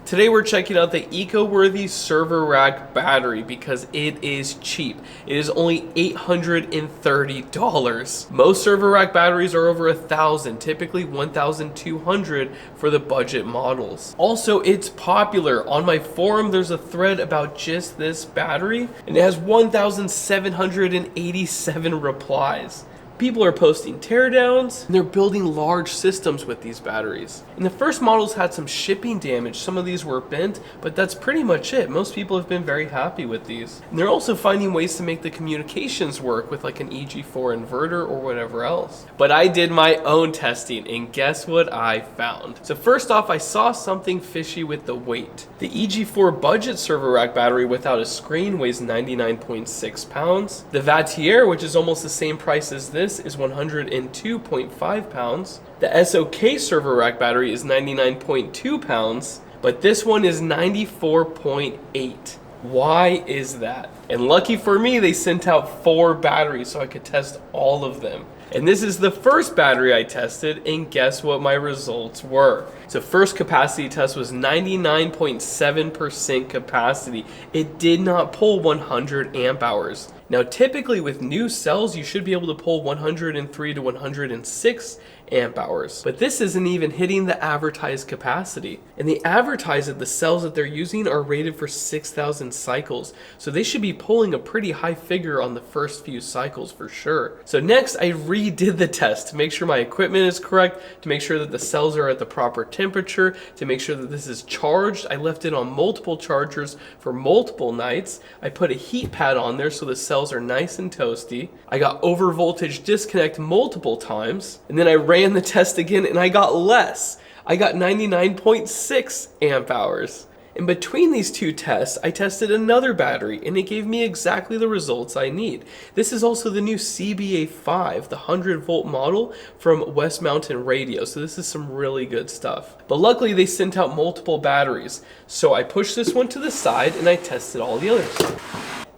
Today we're checking out the eco-worthy server rack battery because it is cheap. It is only $830. Most server rack batteries are over $1,000, typically $1,200 for the budget models. Also, it's popular. On my forum, there's a thread about just this battery, and it has 1,787 replies. People are posting teardowns, and they're building large systems with these batteries. And the first models had some shipping damage. Some of these were bent, but that's pretty much it. Most people have been very happy with these. And they're also finding ways to make the communications work with like an EG4 inverter or whatever else. But I did my own testing, and guess what I found? So first off, I saw something fishy with the weight. The EG4 budget server rack battery without a screen weighs 99.6 pounds. The Vatier, which is almost the same price as this, is 102.5 pounds. The SOK server rack battery is 99.2 pounds, but this one is 94.8. Why is that? And lucky for me, they sent out 4 batteries so I could test all of them. And this is the first battery I tested, and guess what my results were? So first capacity test was 99.7% capacity. It did not pull 100 amp hours. Now typically with new cells, you should be able to pull 103 to 106 amp hours, but this isn't even hitting the advertised capacity. And they advertise that the cells that they're using are rated for 6,000 cycles, so they should be pulling a pretty high figure on the first few cycles for sure. So next I redid the test to make sure my equipment is correct, to make sure that the cells are at the proper temperature, to make sure that this is charged. I left it on multiple chargers for multiple nights. I put a heat pad on there so the cells are nice and toasty. I got over voltage disconnect multiple times, and then I ran the test again and I got less. I got 99.6 amp hours. In between these two tests, I tested another battery and it gave me exactly the results I need. This is also the new CBA5, the 100 volt model from West Mountain Radio. So this is some really good stuff. But luckily they sent out multiple batteries. So I pushed this one to the side and I tested all the others.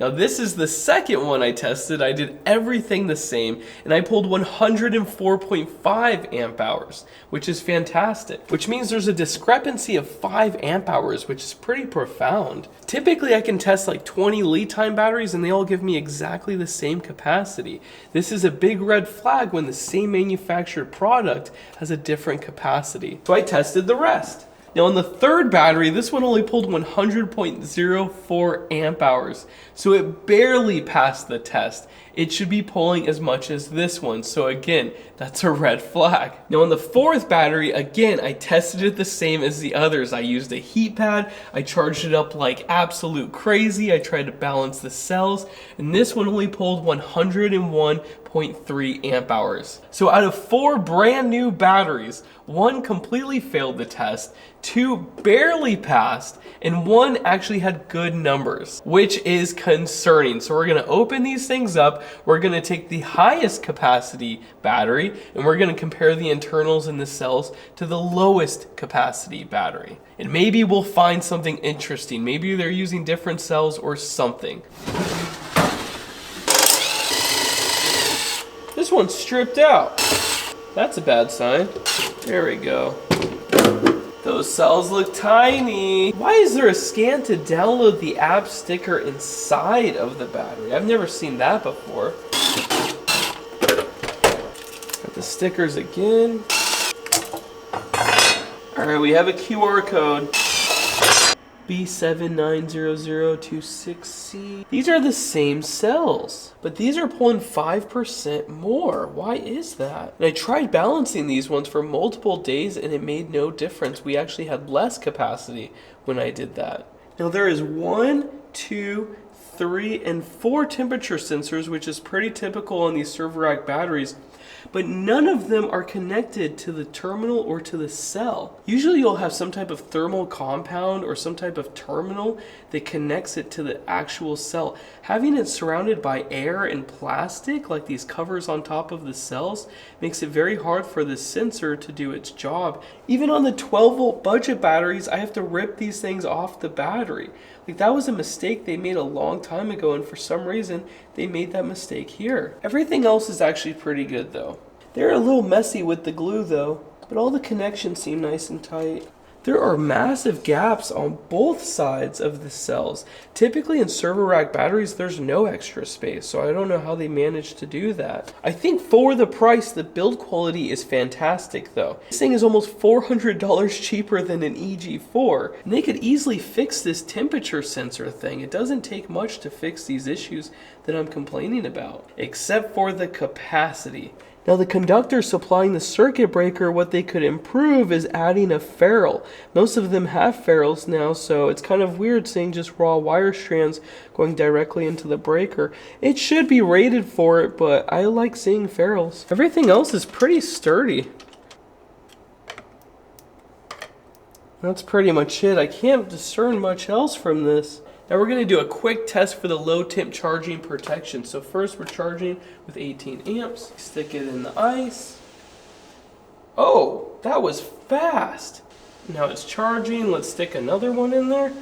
Now this is the second one I tested. I did everything the same and I pulled 104.5 amp hours, which is fantastic. Which means there's a discrepancy of 5 amp hours, which is pretty profound. Typically I can test like 20 lead time batteries and they all give me exactly the same capacity. This is a big red flag when the same manufactured product has a different capacity. So I tested the rest. Now on the third battery, this one only pulled 100.04 amp hours, so it barely passed the test. It should be pulling as much as this one, so again, that's a red flag. Now on the fourth battery, again, I tested it the same as the others. I used a heat pad, I charged it up like absolute crazy, I tried to balance the cells, and this one only pulled 101.3 amp hours. So out of 4 brand new batteries, 1 completely failed the test, 2 barely passed, and 1 actually had good numbers, which is concerning. So we're gonna open these things up, we're gonna take the highest capacity battery, and we're gonna compare the internals in the cells to the lowest capacity battery. And maybe we'll find something interesting. Maybe they're using different cells or something. This one's stripped out. That's a bad sign. There we go. Those cells look tiny. Why is there a scan to download the app sticker inside of the battery? I've never seen that before. Got the stickers again. All right, we have a QR code. B790026C. These are the same cells, but these are pulling 5% more. Why is that? And I tried balancing these ones for multiple days and it made no difference. We actually had less capacity when I did that. Now there is 1, 2, 3, and 4 temperature sensors, which is pretty typical on these server rack batteries, but none of them are connected to the terminal or to the cell. Usually you'll have some type of thermal compound or some type of terminal that connects it to the actual cell. Having it surrounded by air and plastic, like these covers on top of the cells, makes it very hard for the sensor to do its job. Even on the 12 volt budget batteries, I have to rip these things off the battery. Like that was a mistake they made a long time ago, and for some reason they made that mistake here. Everything else is actually pretty good though. They're a little messy with the glue though, but all the connections seem nice and tight. There are massive gaps on both sides of the cells. Typically in server rack batteries, there's no extra space, so I don't know how they managed to do that. I think for the price, the build quality is fantastic though. This thing is almost $400 cheaper than an EG4, and they could easily fix this temperature sensor thing. It doesn't take much to fix these issues that I'm complaining about, except for the capacity. Now the conductor supplying the circuit breaker, what they could improve is adding a ferrule. Most of them have ferrules now, so it's kind of weird seeing just raw wire strands going directly into the breaker. It should be rated for it, but I like seeing ferrules. Everything else is pretty sturdy. That's pretty much it. I can't discern much else from this. Now we're going to do a quick test for the low temp charging protection. So first we're charging with 18 amps. Stick it in the ice. Oh, that was fast. Now it's charging. Let's stick another one in there.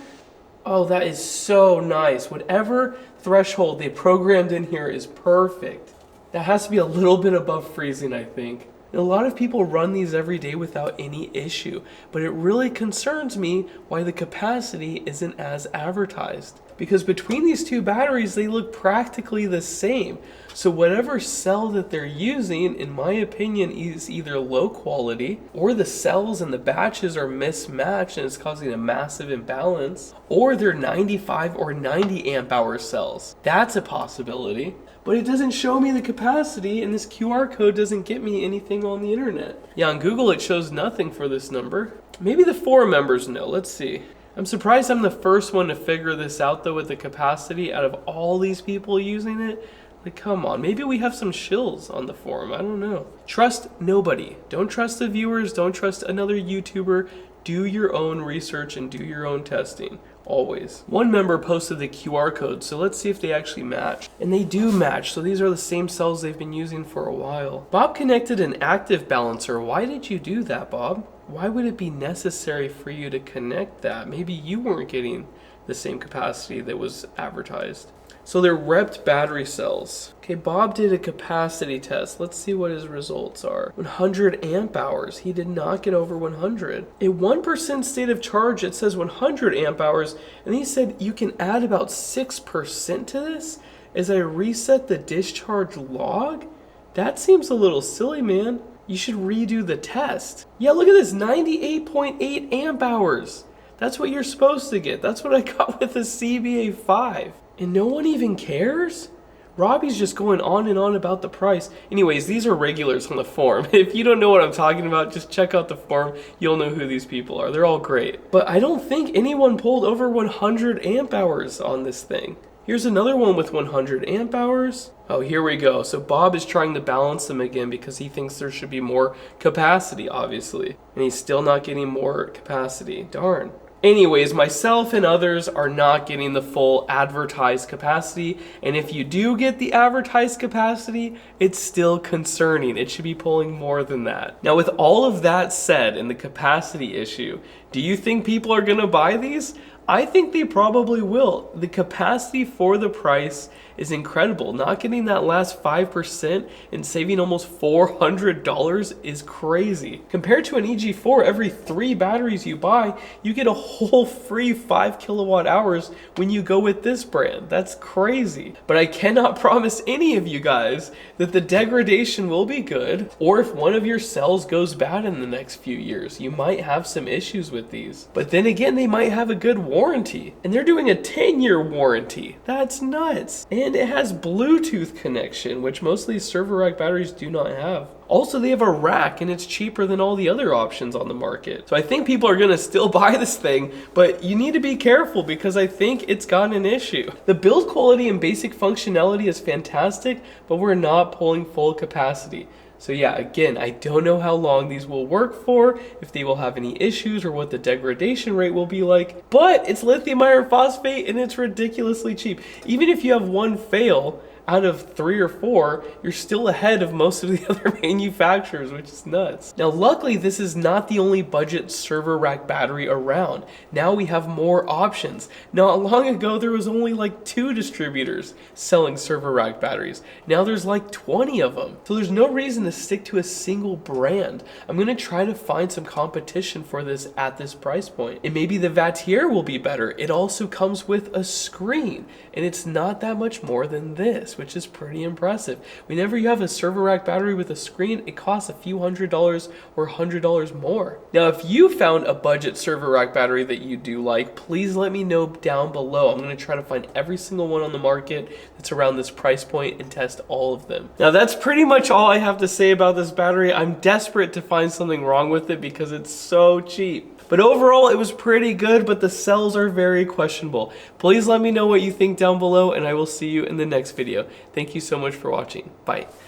Oh, that is so nice. Whatever threshold they programmed in here is perfect. That has to be a little bit above freezing, I think. A lot of people run these every day without any issue, but it really concerns me why the capacity isn't as advertised. Because between these two batteries, they look practically the same. So whatever cell that they're using, in my opinion, is either low quality, or the cells and the batches are mismatched and it's causing a massive imbalance, or they're 95 or 90 amp hour cells. That's a possibility. But it doesn't show me the capacity, and this QR code doesn't get me anything on the internet. Yeah, on Google it shows nothing for this number. Maybe the forum members know. Let's see. I'm surprised I'm the first one to figure this out though with the capacity out of all these people using it. Like, come on, maybe we have some shills on the forum. I don't know. Trust nobody. Don't trust the viewers. Don't trust another YouTuber. Do your own research and do your own testing. Always. One member posted the QR code, so let's see if they actually match. And they do match, so these are the same cells they've been using for a while. Bob connected an active balancer. Why did you do that, Bob? Why would it be necessary for you to connect that? Maybe you weren't getting the same capacity that was advertised. So they're repped battery cells. Okay, Bob did a capacity test. Let's see what his results are. 100 amp hours. He did not get over 100. A 1% state of charge, it says 100 amp hours, and he said you can add about 6% to this as I reset the discharge log? That seems a little silly, man. You should redo the test. Yeah, look at this, 98.8 amp hours. That's what you're supposed to get. That's what I got with the CBA5. And no one even cares? Robbie's just going on and on about the price. Anyways, these are regulars on the forum. If you don't know what I'm talking about, just check out the forum. You'll know who these people are. They're all great. But I don't think anyone pulled over 100 amp hours on this thing. Here's another one with 100 amp hours. Oh, here we go. So Bob is trying to balance them again because he thinks there should be more capacity, obviously. And he's still not getting more capacity. Darn. Anyways, myself and others are not getting the full advertised capacity, and if you do get the advertised capacity, it's still concerning. It should be pulling more than that. Now, with all of that said and the capacity issue, do you think people are going to buy these? I think they probably will. The capacity for the price is incredible. Not getting that last 5% and saving almost $400 is crazy. Compared to an EG4, every 3 batteries you buy, you get a whole free 5 kilowatt hours when you go with this brand. That's crazy. But I cannot promise any of you guys that the degradation will be good, or if one of your cells goes bad in the next few years, you might have some issues with these. But then again, they might have a good warranty, and they're doing a 10-year warranty. That's nuts. And it has Bluetooth connection, which most of these server rack batteries do not have. Also, they have a rack, and it's cheaper than all the other options on the market. So I think people are gonna still buy this thing, but you need to be careful because I think it's got an issue. The build quality and basic functionality is fantastic, but we're not pulling full capacity. So yeah, again, I don't know how long these will work for, if they will have any issues, or what the degradation rate will be like, but it's lithium iron phosphate and it's ridiculously cheap. Even if you have one fail, out of 3 or 4, you're still ahead of most of the other manufacturers, which is nuts. Now, luckily, this is not the only budget server rack battery around. Now we have more options. Not long ago, there was only like 2 distributors selling server rack batteries. Now there's like 20 of them. So there's no reason to stick to a single brand. I'm gonna try to find some competition for this at this price point. And maybe the Vatier will be better. It also comes with a screen, and it's not that much more than this, which is pretty impressive. Whenever you have a server rack battery with a screen, it costs a few $100s or $100 more. Now, if you found a budget server rack battery that you do like, please let me know down below. I'm gonna try to find every single one on the market that's around this price point and test all of them. Now, that's pretty much all I have to say about this battery. I'm desperate to find something wrong with it because it's so cheap. But overall, it was pretty good, but the cells are very questionable. Please let me know what you think down below, and I will see you in the next video. Thank you so much for watching. Bye.